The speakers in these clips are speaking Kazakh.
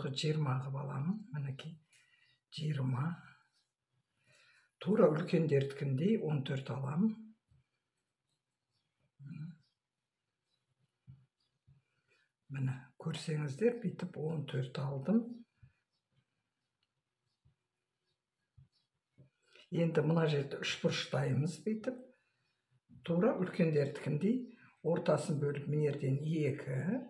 20 қылып аламын. Мінекей 20. Тура үлкендердікіндей 14 аламын. Міне көрсеңіздер, бүйтіп 14 алдым. Енді мына жерді үшбұрыштаймыз бүйтіп. Тура үлкендердікіндей ортасын бөліп мінерден 2.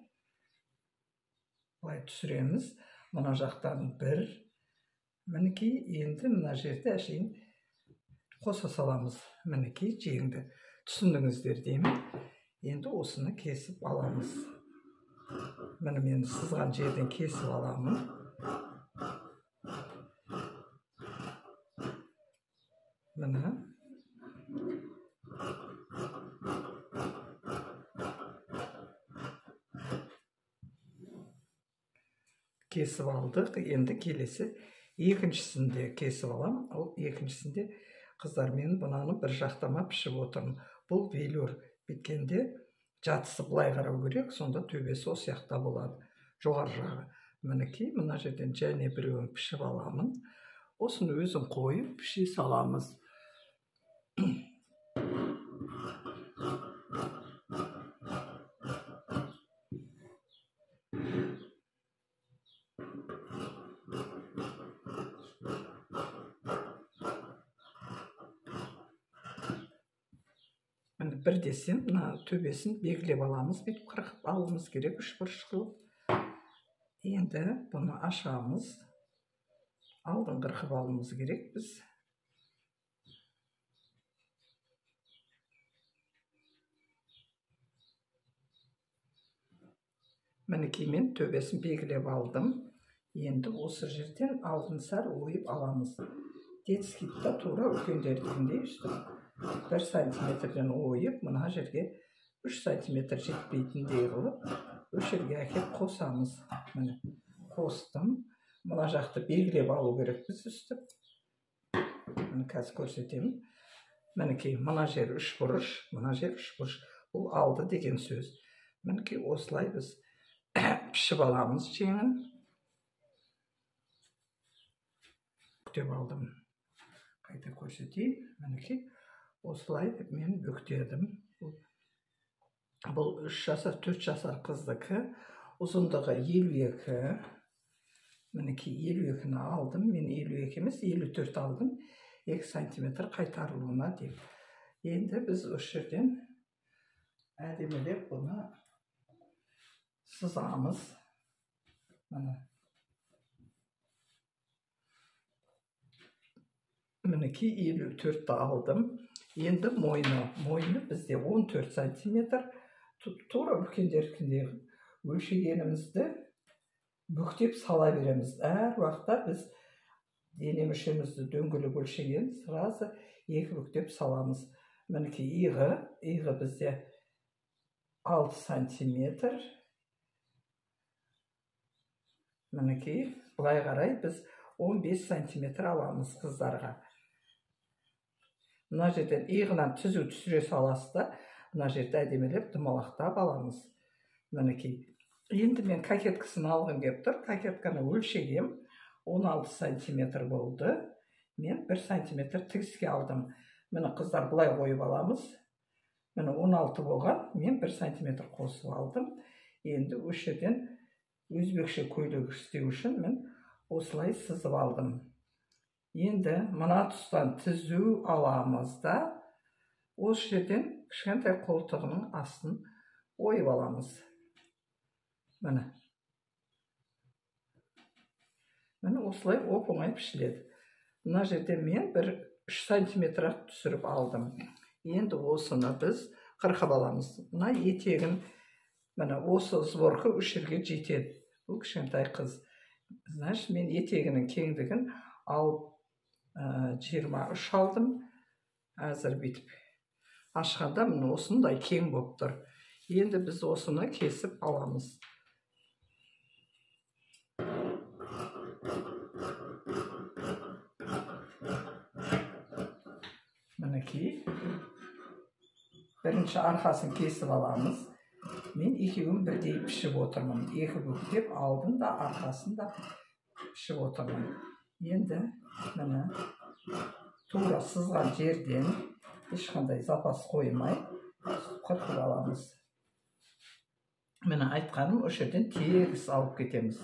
Былай түсіреміз. Мына жақтан 1. Мінекей енді мына жерді әшейін қоса саламыз. Мінекей жеңді. Түсіндіңіздер деймін. Енді осыны кесіп аламыз. Міне мен сызған жерден кесіп аламын. Міне. Кесіп алдық. Енді келесі екіншісінде кесіп алам. Ол екіншісінде қыздар мен бұнаны бір жақтама пішіп отырмын. Бұл велюр біткенде жатысы былай қарау керек, сонда төбесі осы жақта болады. Жоғары жағы. Мінекей мына жерден және біреуін пішіп аламын. Осыны өзім қойып піше саламыз. Бірдесен төбесін белгілеп аламыз. Бүйтіп қырқып алуымыз керек, үшбұрыш қылып. Енді бұны ашамыз. Алдын қырқып алуымыз керек біз. Мінекей мен төбесін белгілеп алдым. Енді осы жерден алдын сәл ойып аламыз. Детскитта тура үлкендердікіндей үстім. 1 сантиметрден ойып, мына жерге 3 сантиметр жетпейтіндей қылып, осы жерге әкеп қосамыз. Міне қостым. Мына жақты белгілеп алу керек біз үстіп. Міне қазір көрсетемін. Мінекей мына жер үшбұрыш, мына жер үшбұрыш. Бұл алды деген сөз. Мінекей осылай біз пішіп аламыз жеңін. Бүктеп алдым. Қайта көрсетейін. Мінекей осылай мен бүктедім. Бұл 3 жасар, 4 жасар қыздікі. Ұзындығы 52. Мінекей 52-ні алдым. Мен 52 емес, 54 алдым. 2 сантиметр қайтарылуына деп. Енді біз осы жерден әдемілеп бұны сызамыз. Мінекей 54-ті алдым. Енді мойны бізде 14 сантиметр. Тура үлкендердікіндей өлшегенімізді бүктеп сала береміз. Әр уақытта біз дене мүшемізді дөңгелек өлшеген сразу 2 бүктеп саламыз. Мінекей иығы бізде 6 сантиметр. Мінекей былай қарай біз 15 сантиметр аламыз қыздарға. Мына жерден иығынан түзу түсіре саласыз да, мына жерді әдемелеп дымалақтап аламыз. Мінекей. Енді мен кокеткасын алғым келіп тұр. Кокетканы өлшегем. 16 сантиметр болды. Мен 1 сантиметр тігіске алдым. Міне қыздар былай қойып аламыз. Міне 16 болған. Мен 1 сантиметр қосып алдым. Енді осы жерден өзбекше көйлек істеу үшін мен осылай сызып алдым. Енді мына тұстан түзу аламыз да, осы жерден кішкентай қолтығының астын ойып аламыз. Міне. Міне осылай оп-оңай пішіледі. Мына жерден мен 3 сантиметр түсіріп алдым. Енді осыны біз қырқып аламыз. Мына етегін, міне осы сборка осы жерге жетеді. Бұл кішкентай қыз. Значит, мен етегінің кеңдігін алып 23 алдым. Әзір бүйтіп ашқанда міне осындай кең болып тұр. Енді біз осыны кесіп аламыз. Мінекей. Бірінші арқасын кесіп аламыз. мен екеуін бірдей пішіп отырмын. Екі бүктеп алдын да арқасын да пішіп отырмын. Енді міне тура сызған жерден ешқандай запас қоймай қырқып аламыз. Міне айтқаным, осы жерден тегіс алып кетеміз.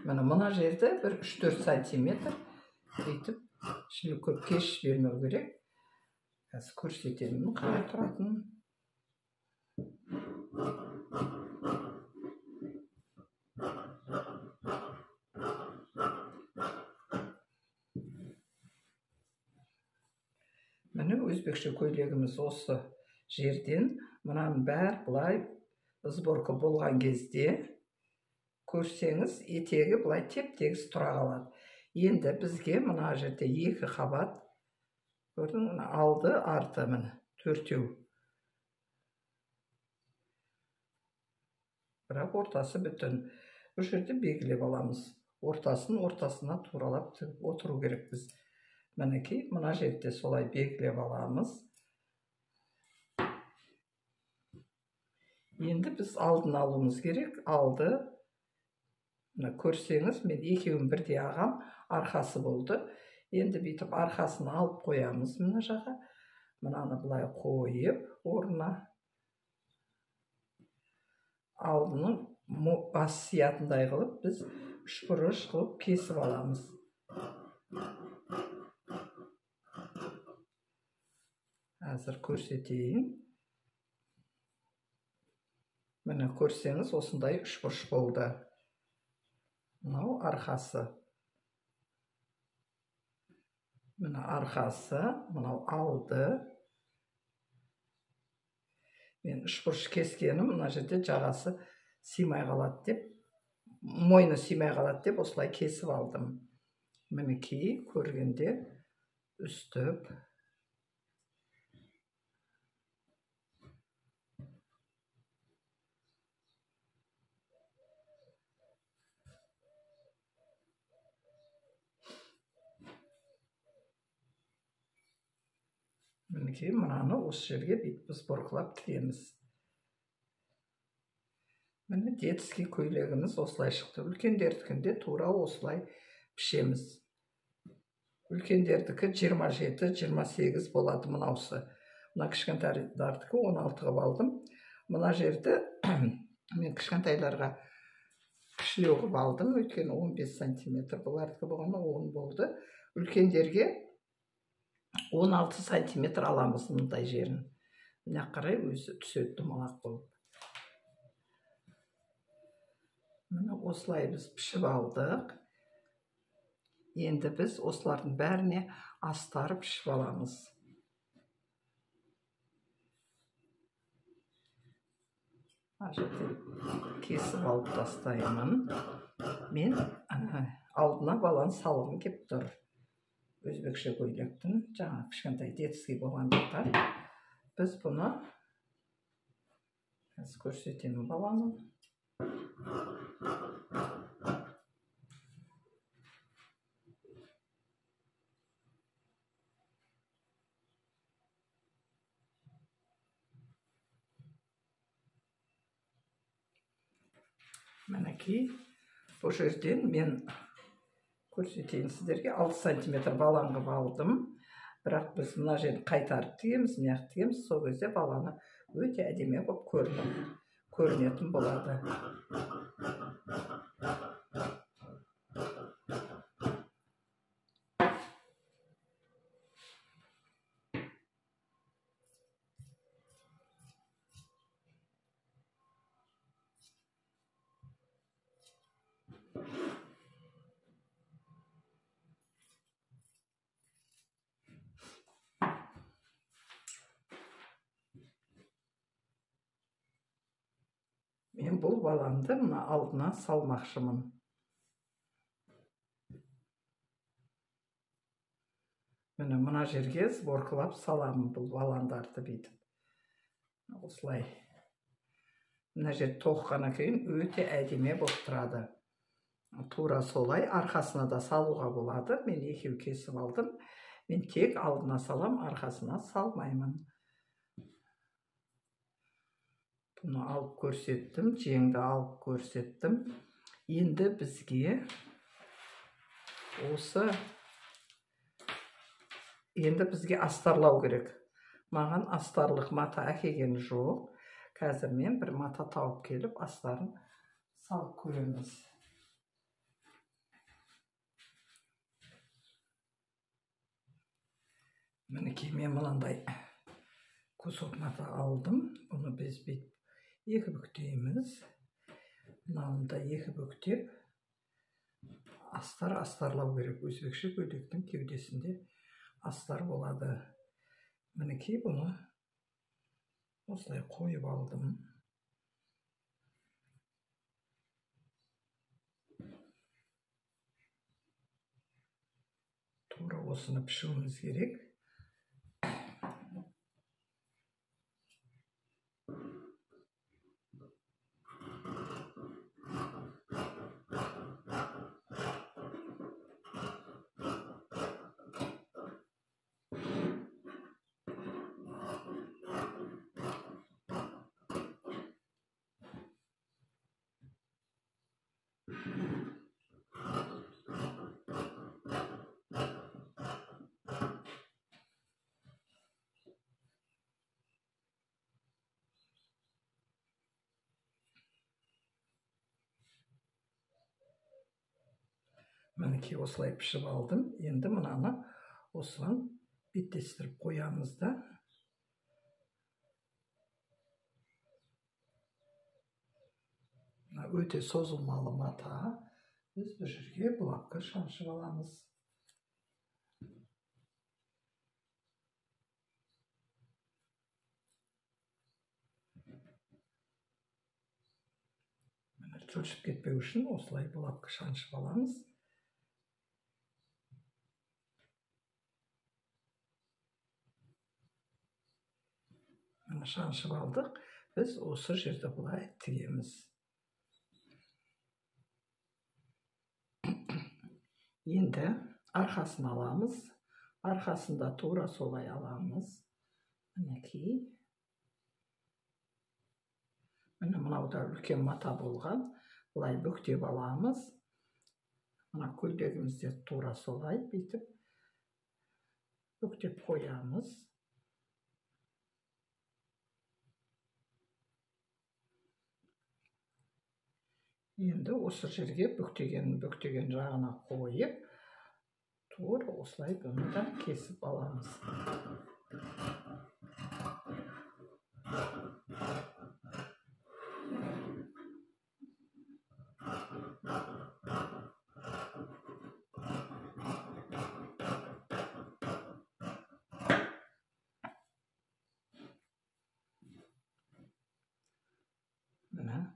Мына жерді бір 3-4 сантиметр өйтіп, ішіне көп кеш бермеу керек. Қазір көрсетемін қалай тұратынын. Міне өзбекше көйлегіміз осы жерден, мұнаның бәрі бұлай сборка болған кезде көрсеңіз, етегі бұлай теп-тегіс тұра қалады. Енді бізге мына жерде 2 қабат, көрдің, алды, арты, міне 4-еу. Бірақ ортасы бүтін. Бұл жерде белгілеп аламыз. Ортасына туралап тігіп отыру керек біз. Мінекей, мына жерде солай белгілеп аламыз. Енді біз алдын алуымыз керек. Алды, көрсеңіз, мен екеуін бірдей ағам, арқасы болды. Енді бүйтіп арқасын алып қоямыз мына жақа. Мынаны бұлай қойып, орнына алдының бас сиятындай қылып, біз 3 бұрыш қылып кесіп аламыз. Әзір көрсетейін. Міне көрсеңіз, осындай 3 бұрыш болды. Мынау арқасы. Мына арқасы, мынау алды. Мен 3 бұрыш кескенім, мына жерде жағасы симай қалады деп, мойны симай қалады деп, осылай кесіп алдым. Мінекей, көргенде үстіп. Мінекей, мынаны осы жерге бүйтіп сборкалап тігеміз. Міне детский көйлегіміз осылай шықты. Үлкендердікінде тура осылай пішеміз. Үлкендердікі 27-28 болады мынаусы. Мына кішкентайлардікі 16 қылып алдым. Мына жерді мен кішкентайларға кішілеу қылып алдым. Өйткені 15 сантиметр, бұлардікі болғанда 10 болды. Үлкендерге 16 сантиметр аламыз мұндай жерін. Мына қарай өзі түседі домалақ болып. Міне осылай біз пішіп алдық. Енді біз осылардың бәріне астары пішіп аламыз. Кесіп алып тастаймын. Мен алдына баланы салғым кеп тұр. Өзбекше көйлектің, жаңа кішкентай детский болғандықтан біз бұны көрсетемін баланы. Мінекей, бұл жерден мен көрсетейін сіздерге 6 сантиметр балан қылып алдым. Бірақ біз мына жерді қайтарып тігеміз, мияқ тігеміз. Сол кезде баланы өте әдемі болып көрінетін болады. Мен бұл баланды мына алдына салмақшымын. Мына жерге сборкалап саламын бұл баландарды бүйтіп. Осылай. Мына жер тоққаннан кейін өте әдемі болып тұрады. Тура солай арқасына да салуға болады. Мен екеу кесіп алдым. Мен тек алдына салам, арқасына салмаймын. Бұны алып көрсеттім, жеңді алып көрсеттім. Енді бізге астарлау керек. Маған астарлық мата әкелген жоқ. Қазір мен бір мата тауып келіп, астарын салып көреміз. Мінекей, мен мынандай кусок мата алдым. Бұны біз екі бүктейміз. Мынаны да екі бүктеп, астарлау керек. Өзбекше көйлектің кеудесінде астар болады. Мінекей, бұны осылай қойып алдым. Тура осыны пішуіміз керек. Мінекей, осылай пішіп алдым. Енді мынаны осыған беттестіріп қоямыз да. Өте созылмалы мата. Біз бұл жерге бұлапқа шаншып аламыз. Жылжып кетпеу үшін осылай бұлапқа шаншып аламыз. Шаншып алдық. Біз осы жерді бұлай тігеміз. Енді арқасын аламыз. Арқасында тура солай аламыз. Мінекей. Мынауда үлкен мата болған. Бұлай бүктеп аламыз. Мына көйлегімізде тура солай бүйтіп бүктеп қоямыз. Енді осы жерге бүктеген жағына қойып, тура осылай бұны да кесіп аламыз.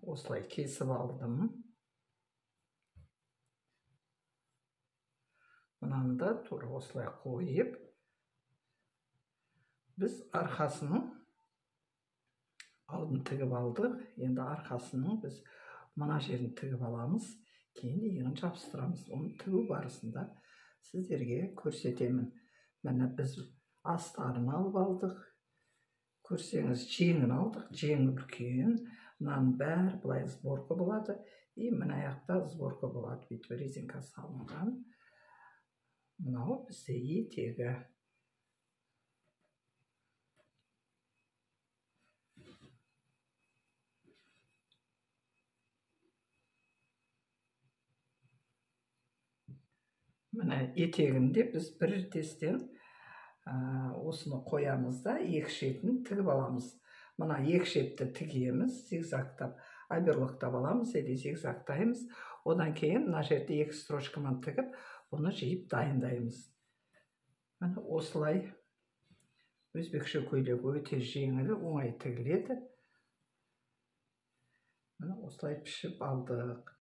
Осылай кесіп алдым. Мынаны да тура осылай қойып, біз арқасының алдын тігіп алдық. Енді арқасының біз мына жерін тігіп аламыз. Кейін иығын жабыстырамыз. Оны тігу барысында сіздерге көрсетемін. Міне біз астарын алып алдық. Көрсеңіз, жеңін алдық. Жеңі үлкен. Мынаның бәрі былай сборка болады. И мына аяқта сборка болады. Бүйтіп резинка салынған. Мынау бізде етегі. Мына етегінде біз бір тестен осыны қоямыз да, екі шетін тігіп аламыз. Мына екі шетті тігеміз, зигзагтап, оберлоктап аламыз, или зигзагтаймыз. Одан кейін мына жерде екі строчкамен тігіп, бұны жиып дайындаймыз. Мына осылай өзбекше көйлек өте жеңіл, оңай тігіледі. Мына осылай пішіп алдық.